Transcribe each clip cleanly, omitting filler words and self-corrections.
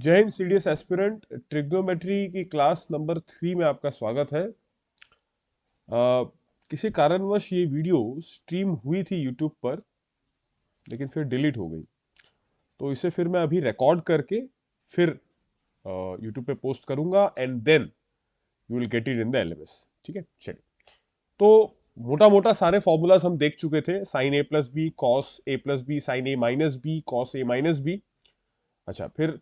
जय Hind CDS aspirant. Trigonometry की class number 3 में आपका स्वागत है। किसी कारणवश ये वीडियो स्ट्रीम हुई थी यूट्यूब पर, लेकिन फिर डिलीट हो गई। तो इसे फिर मैं अभी रिकॉर्ड करके फिर यूट्यूब पे पोस्ट करूंगा and then you will get it in the LMS. ठीक है, चलिए। तो मोटा मोटा सारे फॉर्मूलाज हम देख चुके थे। Sine A plus B, cos A plus B, sine A minus B, cos A minus B. अच्छा, फिर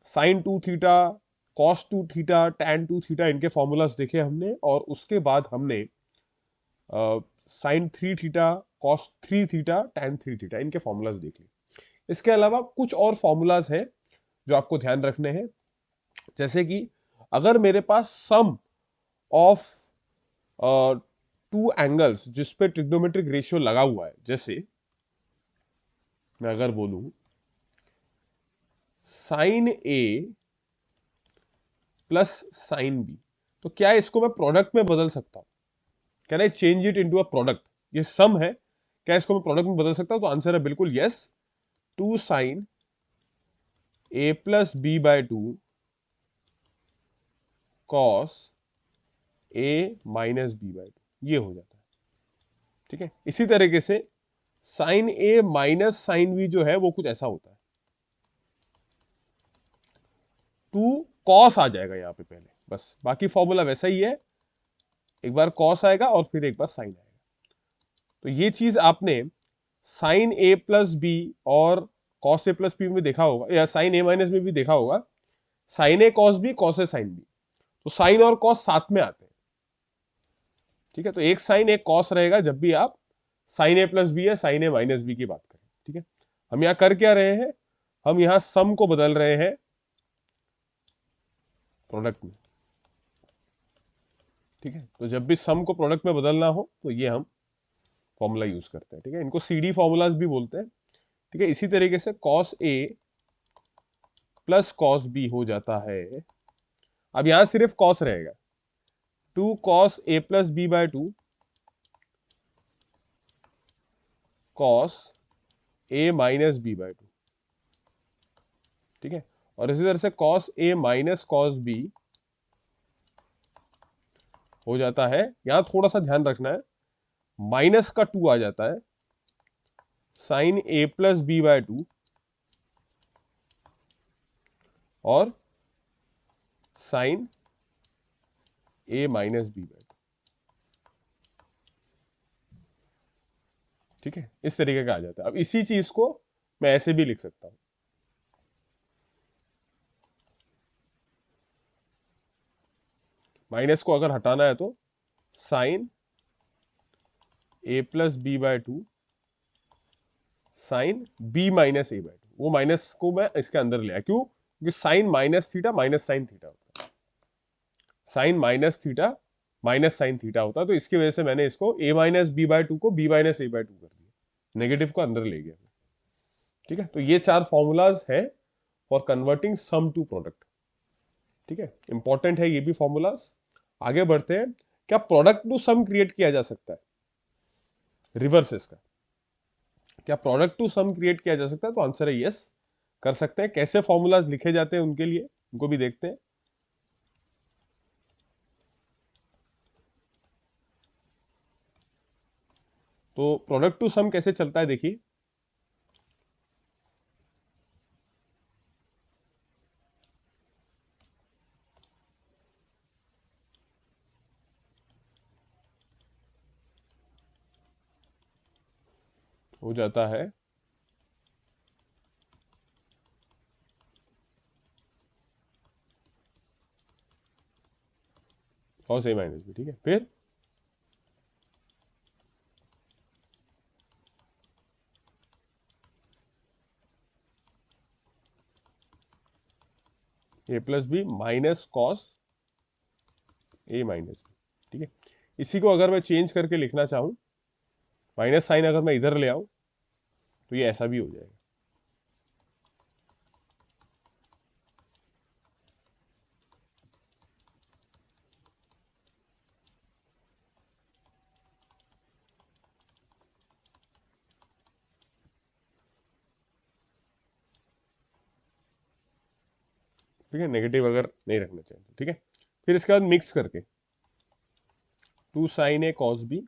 sine two theta, cos two theta, tan two theta, इनके फॉर्मूलाज देखे हमने। और उसके बाद हमने sine three theta, cos three theta, tan three theta, इनके फॉर्मूलाज देख लिए। इसके अलावा कुछ और फॉर्मूलाज हैं जो आपको ध्यान रखने हैं। जैसे कि अगर मेरे पास सम ऑफ टू एंगल्स जिस पे ट्रिग्नोमेट्रिक रेशियो लगा हुआ है, जैसे मैं अगर बोलूं sign A plus sine B, तो क्या इसको मैं प्रोडक्ट में बदल सकता हूं? Can I change it into a product? ये सम है, क्या इसको मैं प्रोडक्ट में बदल सकता हूं? तो आंसर है बिल्कुल yes. Two sine A plus B by two cos A minus B by two, ये हो जाता है। ठीक है, इसी तरीके से sine A minus sine B जो है वो कुछ ऐसा होता है। टू कॉस आ जाएगा यहां पे पहले, बस बाकी फॉर्मूला वैसा ही है। एक बार कॉस आएगा और फिर एक बार साइन आएगा। तो ये चीज आपने साइन ए प्लस बी और कॉस ए प्लस बी में देखा होगा, या साइन ए माइनस में भी देखा होगा। साइन ए कॉस बी, कॉस ए साइन बी, तो साइन और कॉस साथ में आते हैं। ठीक है, तो एक साइन एक कॉस रहेगा जब भी आप साइन ए प्लस बी या साइन ए माइनस बी की बात करें। ठीक है, हम यहां कर क्या रहे हैं? हम यहां सम को बदल रहे हैं प्रोडक्ट में। ठीक है, तो जब भी सम को प्रोडक्ट में बदलना हो तो ये हम फॉर्मूला यूज करते हैं। ठीक है, इनको सीडी फॉर्मूलाज भी बोलते हैं। ठीक है, इसी तरीके से cos A plus cos B हो जाता है। अब यहां सिर्फ कॉस रहेगा। Two cos A plus B by two cos A minus B by two. ठीक है, और इसी तरह से cos A minus cos B हो जाता है। यहां थोड़ा सा ध्यान रखना है, माइनस का टू आ जाता है sine A plus B by two और sine A minus B by two. ठीक है, इस तरीके का आ जाता है। अब इसी चीज को मैं ऐसे भी लिख सकता हूं। माइनस को अगर हटाना है तो sine A plus B by two sine B minus A by two. वो माइनस को मैं इसके अंदर लिया, क्यों? क्योंकि sine minus theta minus sine theta होता है। Sine minus theta minus sine theta होता है, तो इसकी वजह से मैंने इसको A minus B by two को B minus A by two कर दिया, नेगेटिव को अंदर ले गया। ठीक है, तो ये चार फॉर्मूलाज है for converting sum to product. ठीक है, इंपॉर्टेंट है ये भी फॉर्मूलाज। आगे बढ़ते हैं। क्या प्रोडक्ट टू सम क्रिएट किया जा सकता है? रिवर्स इसका, क्या प्रोडक्ट टू सम क्रिएट किया जा सकता है? तो आंसर है यस, कर सकते हैं। कैसे फॉर्मूलाज लिखे जाते हैं उनके लिए उनको भी देखते हैं। तो प्रोडक्ट टू सम कैसे चलता है, देखिए। हो जाता है कॉस ए माइनस बी। ठीक है, फिर ए plus B minus cos A minus B. ठीक है, इसी को अगर मैं चेंज करके लिखना चाहूं, माइनस साइन अगर मैं इधर ले आऊं, तो ये ऐसा भी हो जाएगा। ठीक है, नेगेटिव अगर नहीं रखना चाहिए, ठीक है। फिर इसके बाद मिक्स करके 2 साइन ए कॉस बी,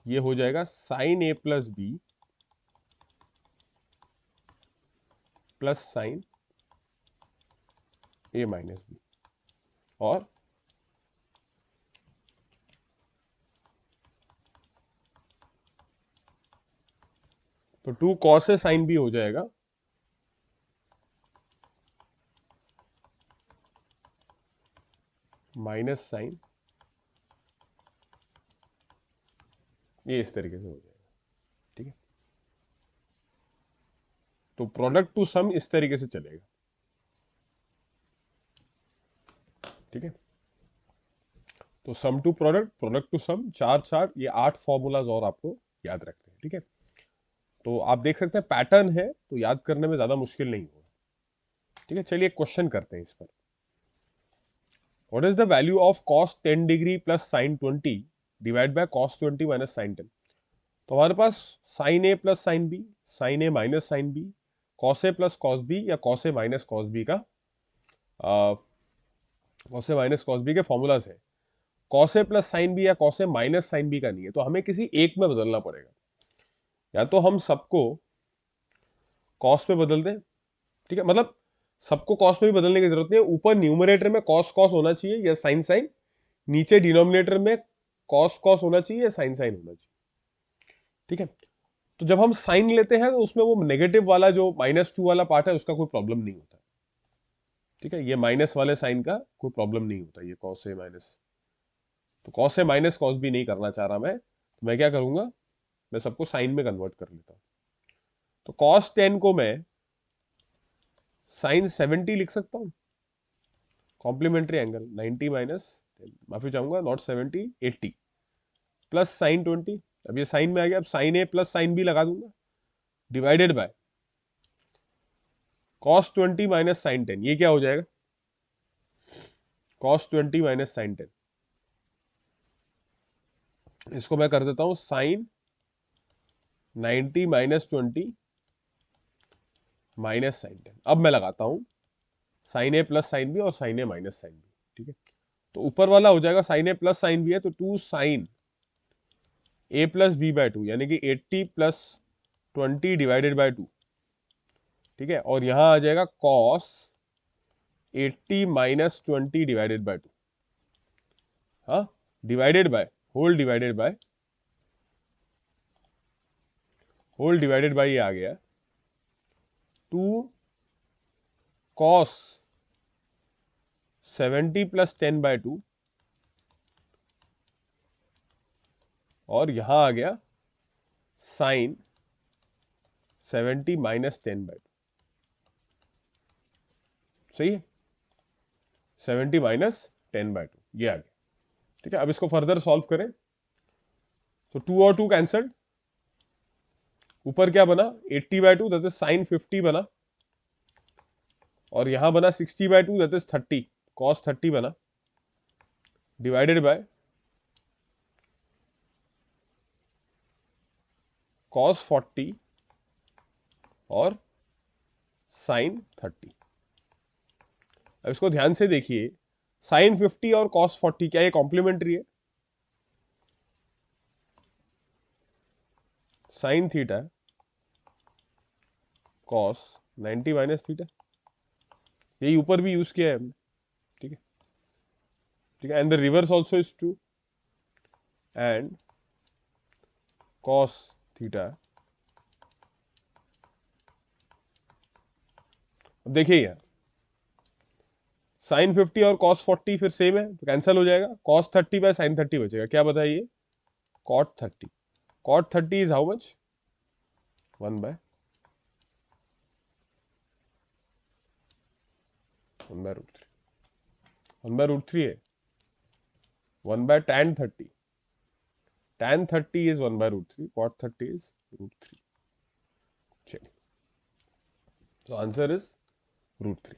ये हो जाएगा sign A plus B plus sign A minus B, और तो 2 कॉस ए साइन बी हो जाएगा माइनस साइन, ये इस तरीके से हो जाएगा, ठीक है। तो प्रोडक्ट टू सम इस तरीके से चलेगा, ठीक है। तो सम to product, product to some, चार चार, ये 8 फॉर्मूलाज और आपको याद रखते हैं, ठीक है। तो आप देख सकते हैं पैटर्न है, तो याद करने में ज्यादा मुश्किल नहीं होगा, ठीक है। चलिए क्वेश्चन करते हैं इस पर। What is the value of cos 10 degree plus sin 20 divide by cos 20 minus sin 10। तो हमारे पास sin a plus sin b, sin a minus sin b, cos a plus cos b या cos a minus cos b का cos a minus cos b के formulas है। cos a plus sin b या cos a minus sin b का नहीं है, तो हमें किसी एक में बदलना पड़ेगा। या तो हम सबको cos पे बदल दें, ठीक है, मतलब सबको cos पे भी बदलने की जरूरत नहीं है। ऊपर न्यूमरेटर में cos cos होना चाहिए या sin sin, नीचे डिनोमिनेटर में cos cos होना चाहिए या sin sin होना चाहिए, ठीक है। तो जब हम साइन लेते हैं तो उसमें वो नेगेटिव वाला जो -2 वाला पार्ट है उसका कोई प्रॉब्लम नहीं होता, ठीक है। ये माइनस वाले साइन का कोई प्रॉब्लम नहीं होता, ये cos a माइनस, तो cos a minus cos b नहीं करना चाह रहा मैं, तो मैं क्या करूंगा, मैं सबको साइन में कन्वर्ट कर लेता हूं। तो cos 10 को मैं साइन 70 लिख सकता हूं, कॉम्प्लीमेंट्री एंगल 90 माइनस, माफी चाहूंगा, नॉट 70, 80 प्लस साइन 20, अब ये साइन में आ गया, अब sine A plus sine B लगा दूंगा, divided by cos 20 minus sine 10, ये क्या हो जाएगा, cos 20 माइनस साइन 10। इसको मैं कर देता हूं साइन 90 माइनस 20 माइनस साइन 10। अब मैं लगाता हूं sign A plus sine B और sine A minus sine B, ठीक है। तो ऊपर वाला हो जाएगा sign A plus sine B है, तो 2 sign A plus B bye 2, यानी कि 80 प्लस 20 डिवाइडेड बाय 2, ठीक है। और यहां आ जाएगा cos 80 माइनस 20 डिवाइडेड बाय 2, हाँ, divided by, whole divided by, whole divided by, ये आ गया 2 cos 70 प्लस 10 बाय 2, और यहां आ गया साइन 70 माइनस 10 बाय 2, सही है, 70 माइनस 10 बाय 2, ये आ गया, ठीक है। अब इसको फर्दर सॉल्व करें तो 2 और 2 कैंसल्ड, ऊपर क्या बना 80 बाय 2, दैट इज साइन 50 बना, और यहां बना 60 बाय 2, दैट इज 30, cos 30 बना, डिवाइडेड बाय cos 40 और साइन 30। अब इसको ध्यान से देखिए, साइन 50 और cos 40 क्या ये कॉम्प्लीमेंट्री है, sine theta cos 90 minus theta, यही ऊपर भी यूज किया है हमने, ठीक है, ठीक है। And the reverse also is true, and cos theta, अब देखिए यार साइन 50 और cos 40 फिर सेम है, तो कैंसिल हो जाएगा, cos 30 बाय साइन 30 बचेगा, क्या बताइए, cot 30, cot 30 is how much, 1 by root three, 1 by root three है, 1 by tan 30, tan 30 is 1 by root three, cot 30 is root three, चलिए, तो आंसर इज रूट थ्री।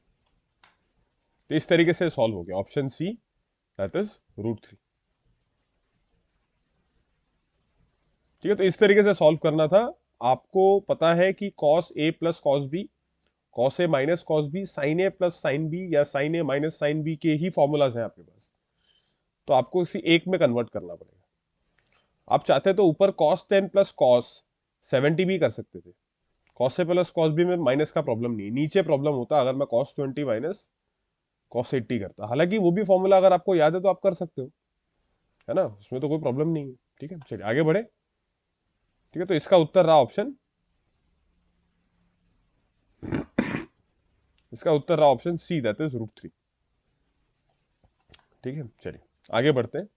तो इस तरीके से सॉल्व हो गया option C, that is root three, ठीक है। तो इस तरीके से सॉल्व करना था। आपको पता है कि cos a plus cos b, cos A minus cos B sine A plus sine B या sine A minus sine B के ही फॉर्मूलाज हैं आपके पास, तो आपको इसी एक में कन्वर्ट करना पड़ेगा। आप चाहते तो ऊपर कॉस 10 प्लस कॉस 70 भी कर सकते थे, cos A plus cos B में माइनस का प्रॉब्लम नहीं, नीचे प्रॉब्लम होता अगर मैं कॉस 20 माइनस कॉस 80 करता। हालांकि वो भी फॉर्मूला अगर आपको याद है तो आप कर सकते हो, है ना, उसमें तो कोई प्रॉब्लम नहीं है। ठीक है, चलिए आगे बढ़े। ठीक है, तो इसका उत्तर रहा ऑप्शन, इसका उत्तर रहा ऑप्शन सी, दैट इज √3। ठीक है, चलिए आगे बढ़ते हैं,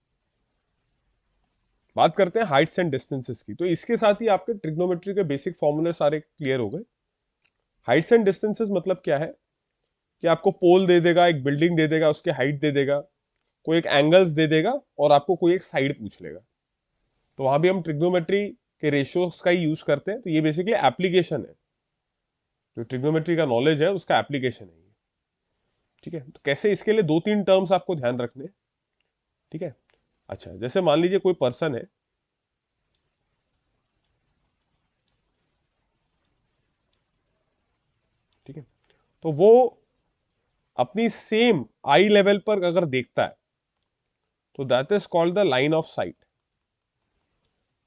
बात करते हैं हाइट्स एंड डिस्टेंसेस की। तो इसके साथ ही आपके ट्रिग्नोमेट्री के बेसिक फॉर्मूले सारे क्लियर हो गए। हाइट्स एंड डिस्टेंसेस मतलब क्या है कि आपको पोल दे देगा, एक बिल्डिंग दे देगा, उसके हाइट दे देगा, कोई एक एंगल्स दे देगा और आपको कोई एक साइड पूछ लेगा। तो वहां भी हम ट्रिग्नोमेट्री के रेशियोज का ही यूज करते हैं। तो ये बेसिकली एप्लीकेशन है, जो ट्रिग्नोमेट्री का नॉलेज है उसका एप्लीकेशन है ये। ठीक है, तो कैसे, इसके लिए दो तीन टर्म्स आपको ध्यान रखने हैं। ठीक है, अच्छा जैसे मान लीजिए कोई पर्सन है, ठीक है, तो वो अपनी सेम आई लेवल पर अगर देखता है तो that is called the line of site.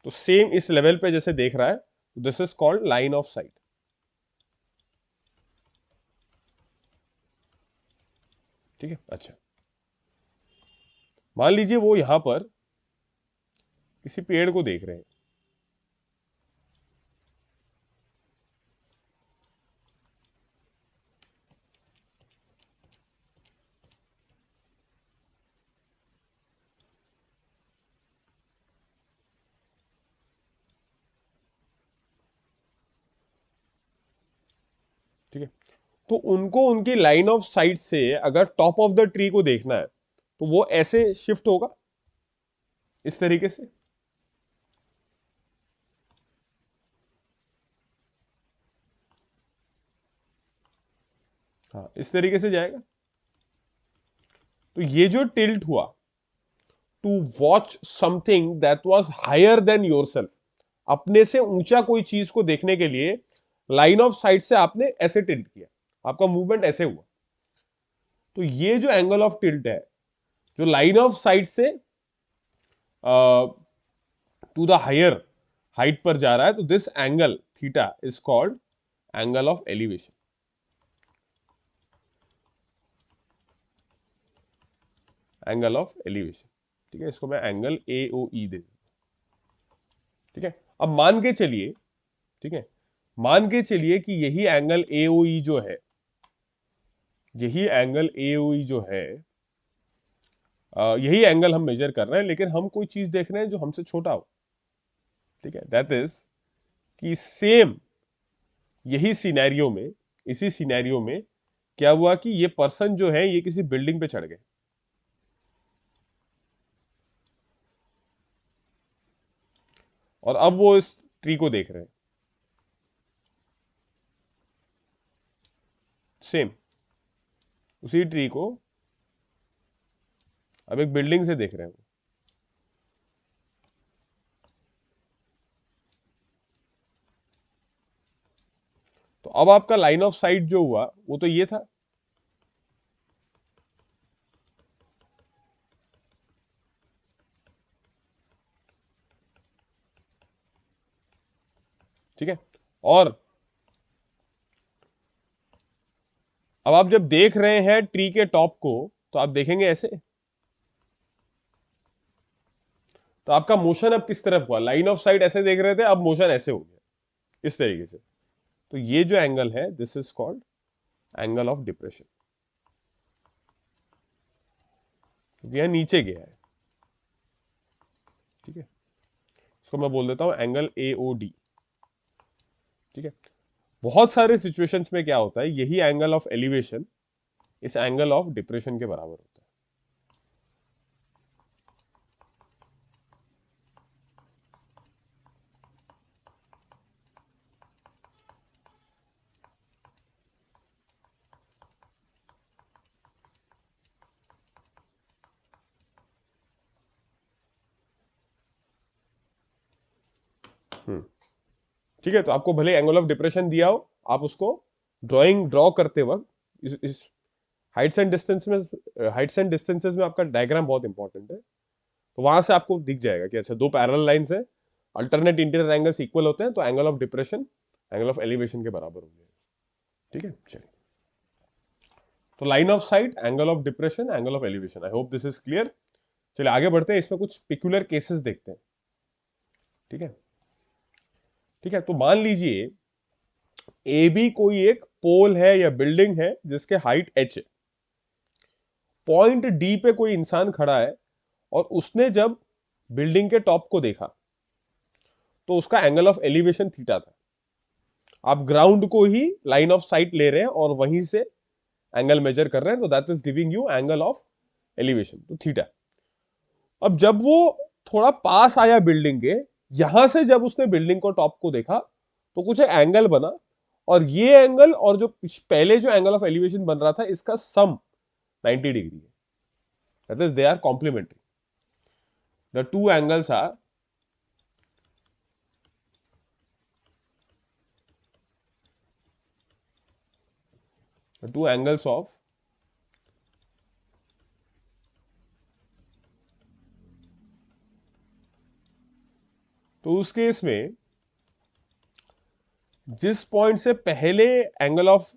तो सेम इस लेवल पे जैसे देख रहा है, this is called line of site. ठीक है, अच्छा मान लीजिए वो यहां पर किसी पेड़ को देख रहे हैं, ठीक है, तो उनको उनकी लाइन ऑफ साइट से अगर टॉप ऑफ द ट्री को देखना है तो वो ऐसे शिफ्ट होगा, इस तरीके से। हाँ, इस तरीके से जाएगा। तो ये जो टिल्ट हुआ to watch something that was higher than yourself, अपने से ऊंचा कोई चीज को देखने के लिए लाइन ऑफ साइट से आपने ऐसे टिल्ट किया, आपका मूवमेंट ऐसे हुआ। तो ये जो एंगल ऑफ टिल्ट है, जो लाइन ऑफ साइट से टू द हायर हाइट पर जा रहा है, तो this angle theta is called angle of elevation. Angle of elevation, ठीक है, इसको मैं एंगल AOE दे। ठीक है, अब मान के चलिए, ठीक है, मान के चलिए कि यही एंगल AOE जो है, यही एंगल AOE जो है, यही एंगल हम मेजर कर रहे हैं, लेकिन हम कोई चीज देख रहे हैं जो हमसे छोटा हो। ठीक है, दैट इज कि सेम यही सिनेरियो में, इसी सिनेरियो में क्या हुआ कि ये पर्सन जो है ये किसी बिल्डिंग पे चढ़ गए, और अब वो इस ट्री को देख रहे हैं, सेम उसी ट्री को अब एक बिल्डिंग से देख रहे हैं। तो अब आपका लाइन ऑफ साइट जो हुआ वो तो ये था। ठीक है, और अब आप जब देख रहे हैं ट्री के टॉप को तो आप देखेंगे ऐसे, तो आपका मोशन अब किस तरफ हुआ, लाइन ऑफ साइट ऐसे देख रहे थे, अब मोशन ऐसे हो गया, इस तरीके से। तो ये जो एंगल है this is called angle of depression, क्योंकि यह नीचे गया है। ठीक है, इसको मैं बोल देता हूं एंगल AOD। ठीक है, बहुत सारे सिचुएशंस में क्या होता है, यही एंगल ऑफ एलिवेशन इस एंगल ऑफ डिप्रेशन के बराबर होता है। ठीक है, तो आपको भले एंगल ऑफ डिप्रेशन दिया हो, आप उसको ड्राइंग ड्रॉ करते वक्त इस हाइट्स एंड डिस्टेंसेस में आपका डायग्राम बहुत इंपॉर्टेंट है। तो वहां से आपको दिख जाएगा कि अच्छा दो पैरेलल लाइंस है, अल्टरनेट इंटीरियर एंगल्स इक्वल होते हैं तो angle of depression angle of elevation के बराबर हो जाएगा। ठीक है, चलिए। तो line of site, angle of depression, angle of elevation, I hope this is clear. चलिए आगे बढ़ते हैं, इसमें कुछ पिक्युलर केसेस देखते हैं। ठीक है, ठीक है। तो मान लीजिए ए बी कोई एक पोल है या बिल्डिंग है जिसके हाइट h है। पॉइंट डी पे कोई इंसान खड़ा है और उसने जब बिल्डिंग के टॉप को देखा तो उसका एंगल ऑफ एलिवेशन थीटा था। आप ग्राउंड को ही लाइन ऑफ साइट ले रहे हैं और वहीं से एंगल मेजर कर रहे हैं, तो that is giving you angle of elevation, तो थीटा। अब जब वो थोड़ा पास आया बिल्डिंग के, यहां से जब उसने बिल्डिंग को टॉप को देखा तो कुछ एंगल बना, और ये एंगल और जो पहले जो एंगल ऑफ एलिवेशन बन रहा था इसका सम 90 डिग्री है। That is they are complementary. The two angles are of तो उस केस में जिस पॉइंट से पहले एंगल ऑफ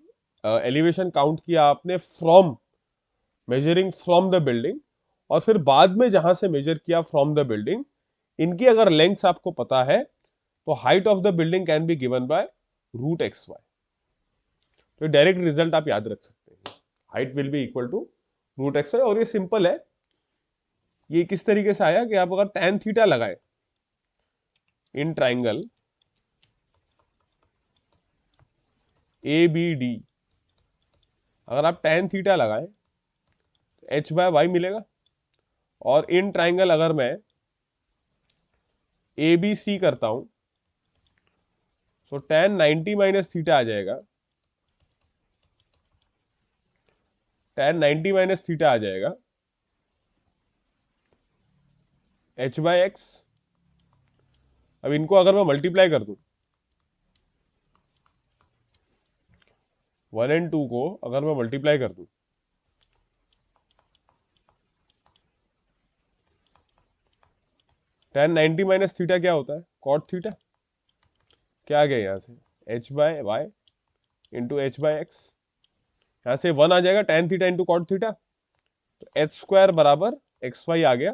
एलिवेशन काउंट किया आपने from measuring from the building, और फिर बाद में जहां से मेजर किया फ्रॉम द बिल्डिंग, इनकी अगर लेंथ्स आपको पता है तो height of the building can be given by root X Y. तो डायरेक्ट रिजल्ट आप याद रख सकते हैं, height will be equal to root X Y. और ये सिंपल है, ये किस तरीके से आया कि आप अगर tan थीटा लगाए in triangle A B D, अगर आप tan थीटा लगाए तो एच बाय वाई मिलेगा। और इन ट्राइंगल अगर मैं ए बी सी करता हूं तो tan 90 माइनस थीटा आ जाएगा, tan 90 माइनस थीटा आ जाएगा एच बाय एक्स। अब इनको अगर मैं मल्टीप्लाई कर दूं, 1 एंड 2 को अगर मैं मल्टीप्लाई कर दूं, tan 90 माइनस थीटा क्या होता है, कॉट थीटा। क्या आ गया यहां से, H by Y into H by X. यहां से 1 आ जाएगा, tan theta into cot theta, तो एच स्क्वायर बराबर एक्स वाई आ गया।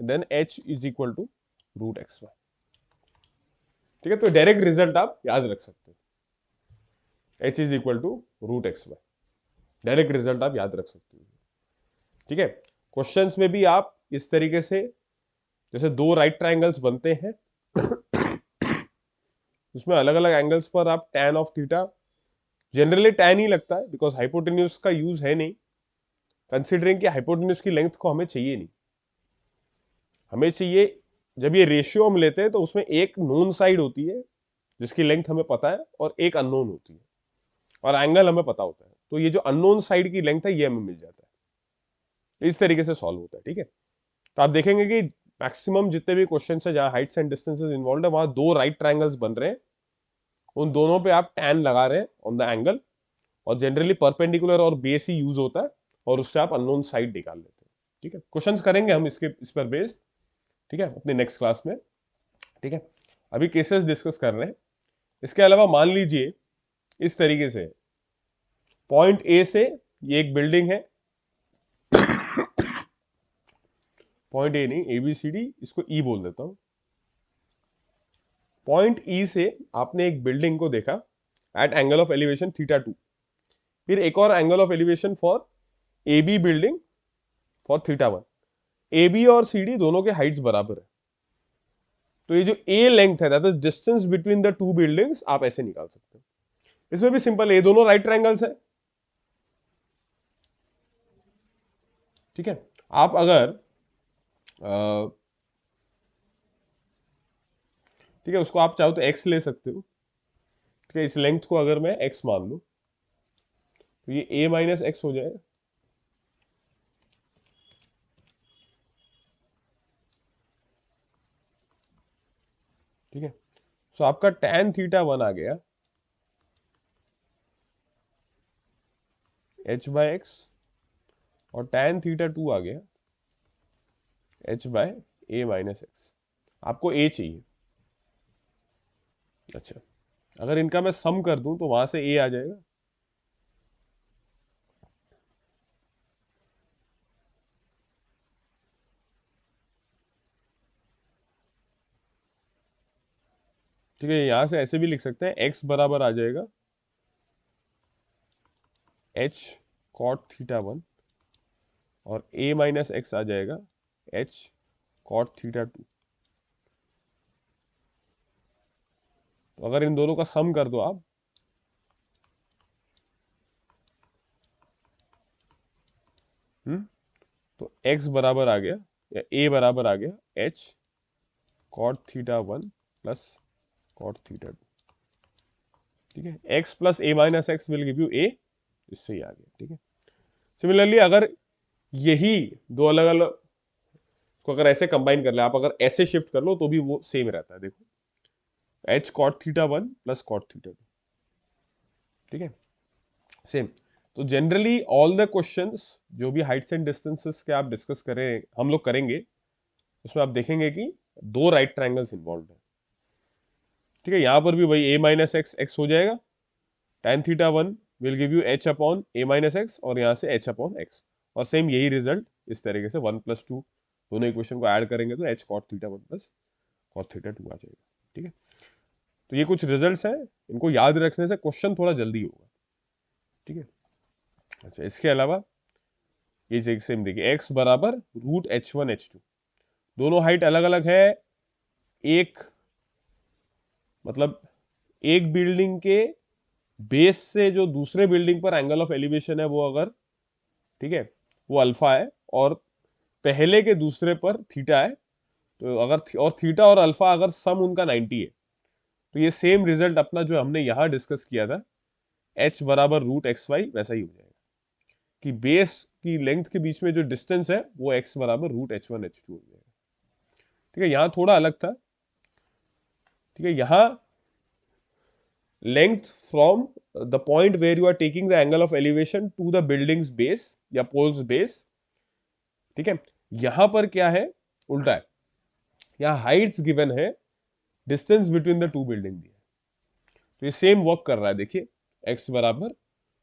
Then H is equal to root X Y. ठीक है, तो डायरेक्ट रिजल्ट आप याद रख सकते हैं, H is equal to root X Y. Direct result आप याद रख सकते हैं। ठीक है, क्वेश्चंस में भी आप इस तरीके से, जैसे दो राइट ट्राइंगल्स बनते हैं उसमें अलग अलग एंगल्स पर आप tan of theta, generally tan ही लगता है बिकॉज हाइपोटेन्यूज का यूज है नहीं, कंसिडरिंग कि हाइपोटेन्यूज की लेंथ को हमें चाहिए नहीं। हमें चाहिए, जब ये रेशियो हम लेते हैं तो उसमें एक नोन साइड होती है जिसकी लेंथ हमें पता है और एक अननोन होती है, और एंगल हमें पता होता है, तो ये जो अननोन साइड की लेंथ है ये हमें मिल जाता है। इस तरीके से सॉल्व होता है। ठीक है, तो आप देखेंगे कि मैक्सिमम जितने भी क्वेश्चन है जहां हाइट्स एंड डिस्टेंसेस इन्वॉल्व है वहां दो राइट ट्राइंगल्स बन रहे हैं, उन दोनों पे आप tan लगा रहे हैं ऑन द एंगल, और जनरली परपेंडिकुलर और बेस ही यूज होता है, और उससे आप अननोन साइड निकाल लेते हैं। ठीक है, क्वेश्चंस करेंगे हम इस पर बेस्ड, ठीक है, अपने नेक्स्ट क्लास में। ठीक है, अभी केसेस डिस्कस कर रहे हैं। इसके अलावा मान लीजिए इस तरीके से पॉइंट ए से ये एक बिल्डिंग है, पॉइंट ए नहीं, ABCD, इसको ई बोल देता हूं। पॉइंट ई से आपने एक बिल्डिंग को देखा एट एंगल ऑफ एलिवेशन θ2, फिर एक और angle of elevation for AB building for θ1। AB और CD दोनों के हाइट्स बराबर है, तो ये जो A लेंथ है that is distance between the to buildings, आप ऐसे निकाल सकते हैं। इसमें भी सिंपल है, ये दोनों राइट ट्रायंगल्स है। ठीक है, आप अगर ठीक है उसको आप चाहो तो x ले सकते हो। ठीक है, इस लेंथ को अगर मैं x मान लूं तो ये a माइनस एक्स हो जाएगा। ठीक है, सो आपका tan θ1 आ गया h बाय एक्स, और tan थीटा 2 आ गया h बाय ए माइनस एक्स। आपको a चाहिए। अच्छा, अगर इनका मैं सम कर दूं तो वहां से a आ जाएगा। ठीक है, यहां से ऐसे भी लिख सकते हैं, x बराबर आ जाएगा h cot थीटा 1, और a माइनस एक्स आ जाएगा h cot थीटा 2। तो अगर इन दोनों का सम कर दो आप, तो x बराबर आ गया, या a बराबर आ गया h cot theta 1 plus cot theta 2। ठीक है, x plus a minus x will give you a, इससे ही आ गया। ठीक है, सिमिलरली अगर यही दो अलग अलग को अगर ऐसे कंबाइन कर ले आप, अगर ऐसे शिफ्ट कर लो तो भी वो सेम रहता है। देखो, h cot theta 1 plus cot theta 2। ठीक है, सेम। तो जनरली ऑल द क्वेश्चंस जो भी हाइट्स एंड डिस्टेंसेस के आप डिस्कस करें, हम लोग करेंगे, उसमें आप देखेंगे कि दो राइट ट्रायंगल्स इन्वॉल्व है। ठीक है, यहां पर भी वही a माइनस एक्स एक्स हो जाएगा, tan theta 1 will give you h upon a minus x, और यहाँ से h अपॉन एक्स, और सेम यही रिजल्ट इस तरीके से 1 प्लस 2 दोनों इक्वेशन को ऐड करेंगे तो h cot theta 1 plus cot theta 2 आ जाएगा। ठीक है, तो ये कुछ रिजल्ट्स हैं, इनको याद रखने से क्वेश्चन थोड़ा जल्दी होगा। ठीक है, अच्छा, इसके अलावा ये सेम देखिए, x बराबर रूट h1 h2, दोनों हाइट अलग अलग है। एक मतलब एक बिल्डिंग के बेस से जो दूसरे बिल्डिंग पर एंगल ऑफ एलिवेशन है वो अगर, ठीक है, वो अल्फा है, और पहले के दूसरे पर थीटा है, तो अगर और थीटा और अल्फा अगर सम उनका 90 है, तो ये सेम रिजल्ट अपना जो हमने यहां डिस्कस किया था h बराबर रूट एक्स वाई, वैसा ही हो जाएगा कि बेस की लेंथ के बीच में जो डिस्टेंस है वो x बराबर रूट h1 h2 हो जाएगा। ठीक है, यहां थोड़ा अलग था। ठीक है, यहां length from the point where you are taking the angle of elevation to the buildings base या पोल्स बेस। ठीक है, यहां पर क्या है, उल्टा है, यहाँ हाइट्स गिवन है, distance between the two building दी है। तो ये सेम वर्क कर रहा है, देखिए x बराबर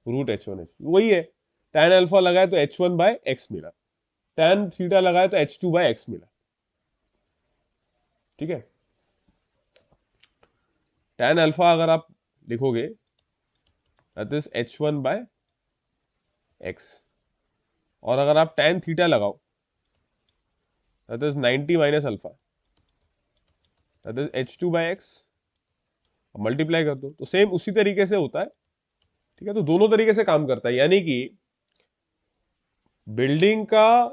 रूट h1 h2 वही है। tan अल्फा लगाए तो h1 बाय एक्स मिला, tan थीटा लगाए तो h2 बाय एक्स मिला। ठीक है, tan अल्फा अगर आप लिखोगे that is h1 by x, और अगर आप tan थीटा लगाओ that is 90 minus alpha, that is h2 by X, multiply कर दो तो सेम उसी तरीके से होता है। ठीक है, तो दोनों तरीके से काम करता है, यानी कि बिल्डिंग का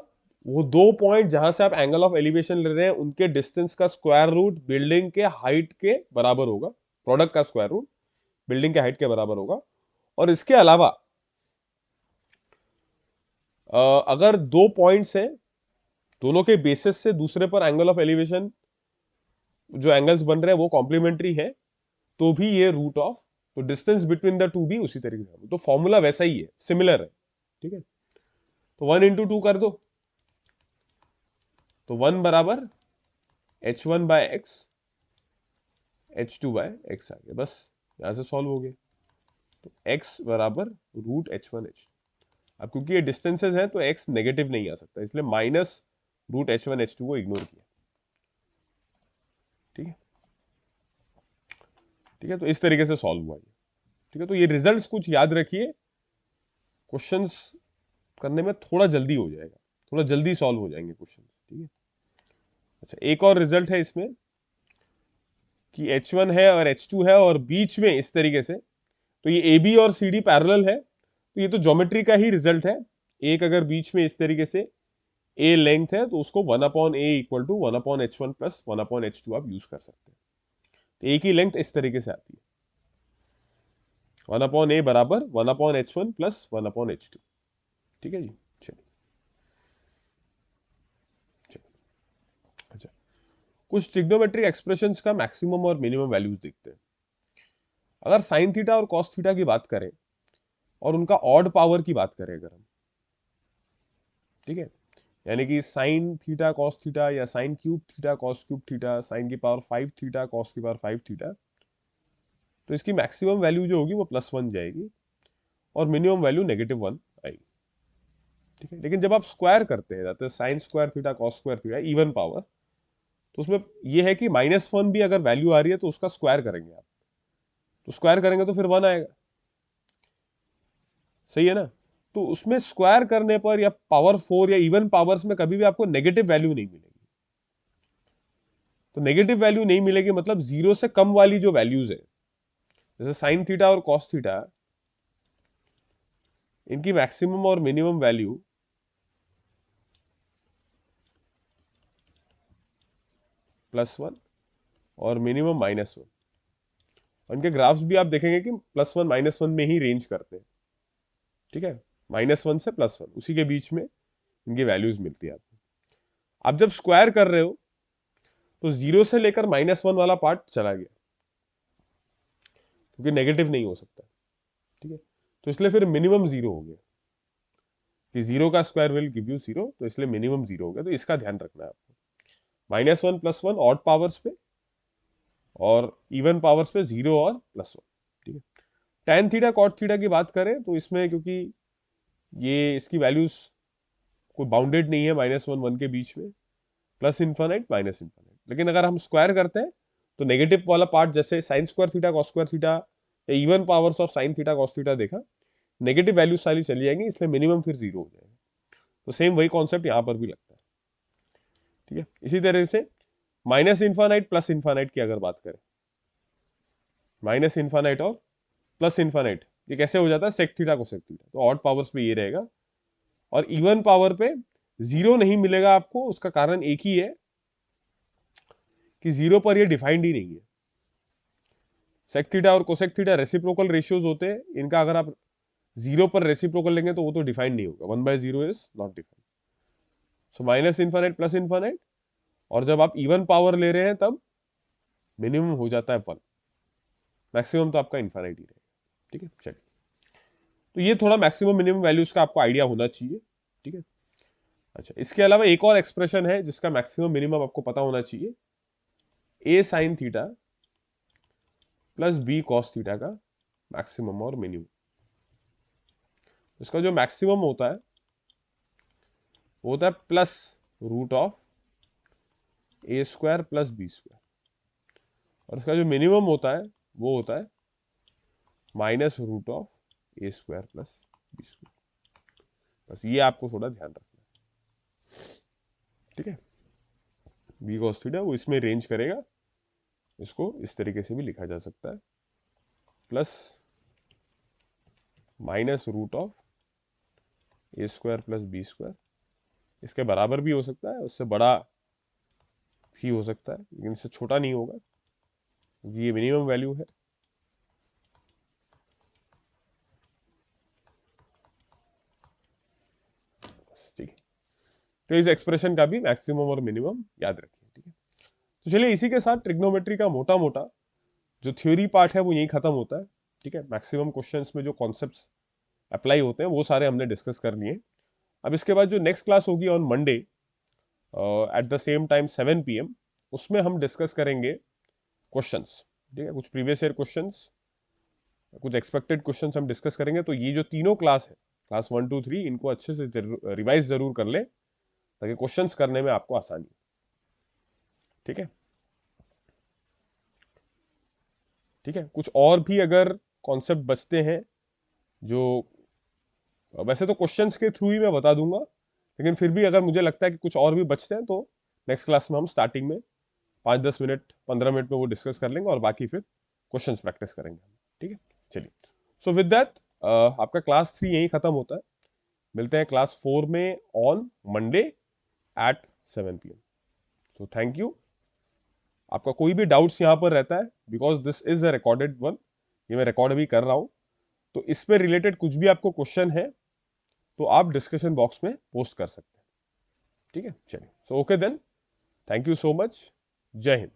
वो दो पॉइंट जहां से आप एंगल ऑफ एलिवेशन ले रहे हैं उनके डिस्टेंस का स्क्वायर रूट बिल्डिंग के हाइट के बराबर होगा, प्रोडक्ट का स्क्वायर रूट बिल्डिंग के हाइट के बराबर होगा। और इसके अलावा अगर दो पॉइंट्स हैं, दोनों के बेसिस से दूसरे पर एंगल ऑफ एलिवेशन जो एंगल्स बन रहे हैं वो कॉम्प्लीमेंट्री है, तो भी ये रूट ऑफ, तो डिस्टेंस बिटवीन द टू भी उसी तरीके से, तो फॉर्मूला वैसा ही है, सिमिलर है। ठीक है, तो 1 into 2 कर दो, तो 1 बराबर h1 by x, h2 by x आ गया, बस यहां से सॉल्व हो गया। तो x बराबर रूट h1 h2। अब क्योंकि ये डिस्टेंसेस हैं तो x नेगेटिव नहीं आ सकता, इसलिए माइनस रूट h1 h2 को इग्नोर किया। ठीक है, ठीक है, तो इस तरीके से सॉल्व हुआ ये। ठीक है, तो ये रिजल्ट्स कुछ याद रखिए, क्वेश्चंस करने में थोड़ा जल्दी हो जाएगा, थोड़ा जल्दी सॉल्व हो जाएंगे क्वेश्चन। ठीक है, अच्छा, एक और रिजल्ट है इसमें कि h1 है और h2 है और बीच में इस तरीके से, तो ये AB और CD पैरेलल है, तो ये तो ज्योमेट्री का ही रिजल्ट है। एक अगर बीच में इस तरीके से A लेंथ है तो उसको 1/a equal to 1/h1 plus 1/h2 आप यूज कर सकते हैं। तो A की लेंथ इस तरीके से आती है, 1/a बराबर 1/h1 प्लस 1/h2। ठीक है जी, चलिए चलिए। अच्छा, कुछ ट्रिग्नोमेट्रिक एक्सप्रेशंस का मैक्सिमम और मिनिमम वैल्यूज देखते हैं। अगर साइन थीटा और कॉस थीटा की बात करें और उनका ऑड पावर की बात करें अगर हम, ठीक है, यानी कि साइन थीटा कॉस थीटा या sine cube theta cos cube theta sine की पावर 5 थीटा कॉस की पावर 5 थीटा, तो इसकी मैक्सिमम वैल्यू जो होगी वो +1 जाएगी और मिनिमम वैल्यू -1 आएगी, ठीक है। लेकिन जब आप स्क्वायर करते हैं, जाते हैं sign square theta cos square theta even power, तो उसमें ये है कि -1 भी अगर वैल्यू आ रही है तो उसका स्क्वायर करेंगे आप, तो स्क्वायर करेंगे तो फिर 1 आएगा, सही है ना। तो उसमें स्क्वायर करने पर या पावर 4 या इवन पावर्स में कभी भी आपको नेगेटिव वैल्यू नहीं मिलेगी। तो नेगेटिव वैल्यू नहीं मिलेगी मतलब 0 से कम वाली जो वैल्यूज है, जैसे साइन थीटा और कॉस थीटा, इनकी मैक्सिमम और मिनिमम वैल्यू +1 और मिनिमम -1। उनके ग्राफ्स भी आप देखेंगे कि +1 -1 में ही रेंज करते हैं, ठीक है, -1 से +1 उसी के बीच में इनकी वैल्यूज मिलती है आपको। आप जब स्क्वायर कर रहे हो तो 0 से लेकर -1 वाला पार्ट चला गया, क्योंकि नेगेटिव नहीं हो सकता, ठीक है। तो इसलिए फिर मिनिमम 0 हो गया कि 0 का स्क्वायर विल गिव यू 0, तो इसलिए मिनिमम 0 हो गया। तो इसका ध्यान रखना है आपको, -1 +1 ऑड पावर्स पे और इवन पावर्स पे 0 और +1, ठीक है। tan थीटा कॉट थीटा की बात करें तो इसमें क्योंकि ये इसकी वैल्यूज कोई बाउंडेड नहीं है -1 1 के बीच में, प्लस इन्फानाइट माइनस इन्फानाइट। लेकिन अगर हम स्क्वायर करते हैं तो नेगेटिव वाला पार्ट, जैसे sine square theta cos square theta या even powers of sine theta cos theta देखा, नेगेटिव वैल्यूज सारी चली जाएंगी, इसलिए मिनिमम फिर 0 हो जाएगा। तो सेम वही कॉन्सेप्ट यहाँ पर भी लगता है, ठीक है। इसी तरह से माइनस इन्फानाइट प्लस इन्फानाइट की अगर बात करें, माइनस इन्फानाइट और प्लस इन्फानाइट, ये कैसे हो जाता है, सेक थीटा कोसेक थीटा। तो ऑड पावर्स पे ये रहेगा और इवन पावर पे 0 नहीं मिलेगा आपको। उसका कारण एक ही है कि 0 पर ये डिफाइंड ही नहीं है। सेक थीटा और कोसेक थीटा रेसिप्रोकल रेशियोज होते हैं, इनका अगर आप 0 पर रेसिप्रोकल लेंगे तो वो तो डिफाइंड नहीं होगा, 1/0 is not defined. So minus infinite plus infinite, और जब आप इवन पावर ले रहे हैं तब मिनिमम हो जाता है 1, मैक्सिमम तो आपका इन्फानाइट ही रहेगा, ठीक है। चलिए, तो ये थोड़ा मैक्सिमम मिनिमम वैल्यूज का आपको आइडिया होना चाहिए, ठीक है। अच्छा, इसके अलावा एक और एक्सप्रेशन है जिसका मैक्सिमम मिनिमम आपको पता होना चाहिए, a sine theta plus b cos theta का मैक्सिमम और मिनिमम। इसका जो मैक्सिमम होता है वो होता है +√(a² + b², और इसका जो मिनिमम होता है वो होता है -√(a² + b²। बस ये आपको थोड़ा ध्यान रखना है, ठीक है। b cos थीटा वो इसमें रेंज करेगा, इसको इस तरीके से भी लिखा जा सकता है, +√(a² + b²। इसके बराबर भी हो सकता है, उससे बड़ा भी हो सकता है, लेकिन इससे छोटा नहीं होगा क्योंकि ये मिनिमम वैल्यू है। ठीक है, तो इस एक्सप्रेशन का भी मैक्सिमम और मिनिमम याद रखिए, ठीक है। तो चलिए, इसी के साथ ट्रिग्नोमेट्री का मोटा मोटा जो थ्योरी पार्ट है वो यही खत्म होता है, ठीक है। मैक्सिमम क्वेश्चंस में जो कॉन्सेप्ट्स अप्लाई होते हैं वो सारे हमने डिस्कस कर लिए। अब इसके बाद जो नेक्स्ट क्लास होगी on Monday at the same time 7 PM, उसमें हम डिस्कस करेंगे क्वेश्चंस, ठीक है। कुछ प्रीवियस ईयर क्वेश्चंस, कुछ एक्सपेक्टेड क्वेश्चंस हम डिस्कस करेंगे। तो ये जो तीनों क्लास है, क्लास 1 2 3, इनको अच्छे से रिवाइज जरूर कर ले ताकि क्वेश्चंस करने में आपको आसानी, ठीक है। ठीक है, कुछ और भी अगर कॉन्सेप्ट बचते हैं जो, वैसे तो क्वेश्चंस के थ्रू ही मैं बता दूंगा, लेकिन फिर भी अगर मुझे लगता है कि कुछ और भी बचते हैं तो नेक्स्ट क्लास में हम स्टार्टिंग में 5-10 मिनट 15 मिनट में वो डिस्कस कर लेंगे और बाकी फिर क्वेश्चंस प्रैक्टिस करेंगे, ठीक है। चलिए, सो विद दैट आपका क्लास 3 यही खत्म होता है। मिलते हैं क्लास 4 में ऑन मंडे एट 7 PM। तो थैंक यू। आपका कोई भी डाउट्स यहाँ पर रहता है, because this is a recorded one, ये मैं रिकॉर्ड भी कर रहा हूँ, तो इस पे रिलेटेड कुछ भी आपको क्वेश्चन है तो आप डिस्कशन बॉक्स में पोस्ट कर सकते हैं, ठीक है। चलिए, so okay then, thank you so much, जय हिंद।